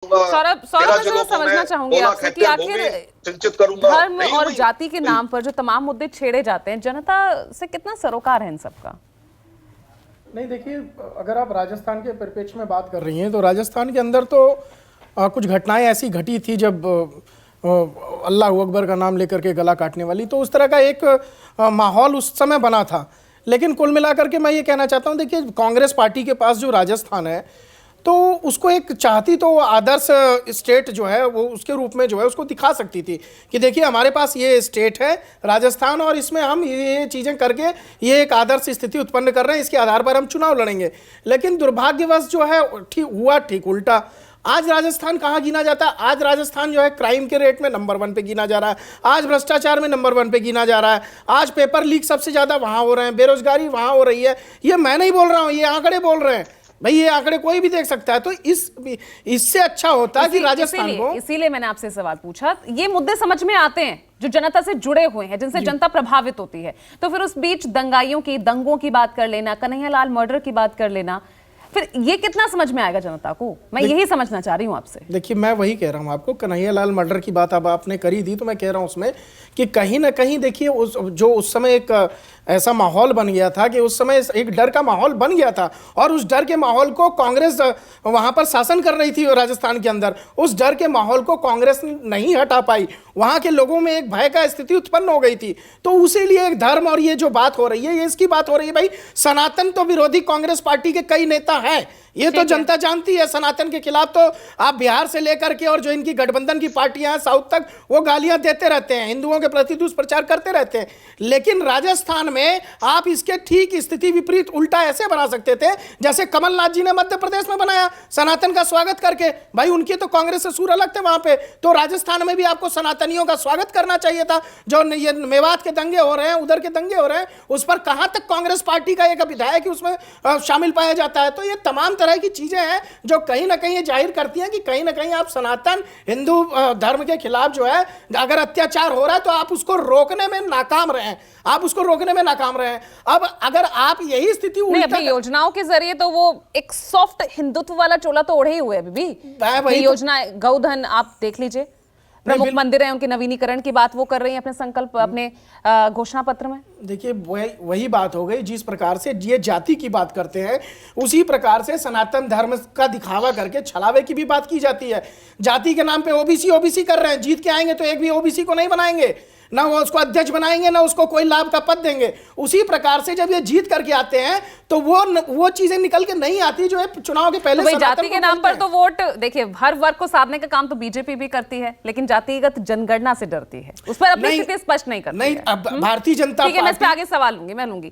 सौरभ मैं जरा समझना चाहूंगी आपसे कि आखिर सिंचित करूंगा धर्म और जाति के नाम पर जो तमाम मुद्दे छेड़े जाते हैं, जनता से कितना सरोकार है इन सबका? नहीं, देखिए, अगर आप राजस्थान के परिप्रेक्ष्य में बात कर रही हैं तो राजस्थान के अंदर तो कुछ घटनाएं ऐसी घटी थी जब अल्लाह अकबर का नाम लेकर के गला काटने वाली, तो उस तरह का एक माहौल उस समय बना था। लेकिन कुल मिलाकर के मैं ये कहना चाहता हूँ, देखिए, कांग्रेस पार्टी के पास जो राजस्थान है तो उसको एक चाहती तो आदर्श स्टेट जो है वो उसके रूप में जो है उसको दिखा सकती थी कि देखिए हमारे पास ये स्टेट है राजस्थान और इसमें हम ये चीज़ें करके ये एक आदर्श स्थिति उत्पन्न कर रहे हैं, इसके आधार पर हम चुनाव लड़ेंगे। लेकिन दुर्भाग्यवश जो है ठीक उल्टा। आज राजस्थान कहाँ गिना जाता है? आज राजस्थान जो है क्राइम के रेट में नंबर 1 पे गिना जा रहा है, आज भ्रष्टाचार में नंबर 1 पे गिना जा रहा है, आज पेपर लीक सबसे ज़्यादा वहाँ हो रहे हैं, बेरोजगारी वहाँ हो रही है। ये मैं नहीं बोल रहा हूँ, ये आंकड़े बोल रहे हैं भाई, ये आंकड़े कोई भी देख सकता है। तो इससे अच्छा होता है कि राजस्थान को, इसीलिए मैंने आपसे सवाल पूछा। ये मुद्दे समझ में आते हैं जो जनता से जुड़े हुए हैं, जिनसे जनता प्रभावित होती है, तो फिर उस बीच दंगों की बात कर लेना, कन्हैयालाल मर्डर की बात कर लेना, फिर ये कितना समझ में आएगा जनता को? मैं यही समझना चाह रही हूं आपसे। देखिए, मैं वही कह रहा हूं आपको, कन्हैयालाल मर्डर की बात अब आपने करी दी तो मैं कह रहा हूं उसमें कि कहीं ना कहीं देखिए उस समय एक ऐसा माहौल बन गया था कि उस समय एक डर का माहौल बन गया था और उस डर के माहौल को कांग्रेस वहां पर शासन कर रही थी राजस्थान के अंदर। उस डर के माहौल को कांग्रेस नहीं हटा पाई, वहां के लोगों में एक भय का स्थिति उत्पन्न हो गई थी। तो उसी लिए एक धर्म और ये जो बात हो रही है, ये इसकी बात हो रही है। भाई, सनातन तो विरोधी कांग्रेस पार्टी के कई नेता हैं, ये तो जनता जानती है। सनातन के खिलाफ तो आप बिहार से लेकर के और जो इनकी गठबंधन की पार्टियां हैं साउथ तक, वो गालियां देते रहते हैं, हिंदुओं के प्रति दुष्प्रचार करते रहते हैं। लेकिन राजस्थान में आप इसके ठीक स्थिति विपरीत उल्टा ऐसे बना सकते थे जैसे कमलनाथ जी ने मध्य प्रदेश में बनाया, सनातन का स्वागत करके। भाई, उनकी तो कांग्रेस से सुर अलग थे वहां पे, तो राजस्थान में भी आपको सनातनियों का स्वागत करना चाहिए था। जो ये मेवात के दंगे हो रहे हैं, उधर के दंगे हो रहे हैं, उस पर कहां तक कांग्रेस पार्टी का एक विधायक उसमें शामिल पाया जाता है? तो ये तमाम तरह की चीजें हैं जो कहीं ना कहीं ये जाहिर करती हैं कि कहीं ना कहीं आप सनातन हिंदू धर्म के खिलाफ जो है अगर अत्याचार हो रहा है तो आप उसको रोकने में नाकाम रहे हैं, आप उसको रोकने में नाकाम रहे हैं। अब अगर आप यही स्थिति अपनी योजनाओं के जरिए तो वो एक सॉफ्ट हिंदुत्व वाला चोला तो ओढ़े ही हुए अभी भी योजना गौधन आप देख लीजिए, प्रमुख मंदिर हैं उनके नवीनीकरण की बात वो कर रही हैं अपने संकल्प, अपने घोषणा पत्र में। देखिए, वही बात हो गई, जिस प्रकार से ये जाति की बात करते हैं उसी प्रकार से सनातन धर्म का दिखावा करके छलावे की भी बात की जाती है। जाति के नाम पे ओबीसी कर रहे हैं, जीत के आएंगे तो एक भी ओबीसी को नहीं बनाएंगे, ना वो उसको अध्यक्ष बनाएंगे, ना उसको कोई लाभ का पद देंगे। उसी प्रकार से जब ये जीत करके आते हैं तो वो चीजें निकल के नहीं आती जो है चुनाव के पहले। तो जाति के नाम पर तो वोट, देखिए, हर वर्ग को साधने का काम तो बीजेपी भी करती है, लेकिन जातिगत जनगणना से डरती है, उस पर अपनी स्थिति स्पष्ट नहीं करती। नहीं, भारतीय जनता पार्टी, ठीक है, मैं इस पे आगे सवाल लूंगी, मैं लूंगी।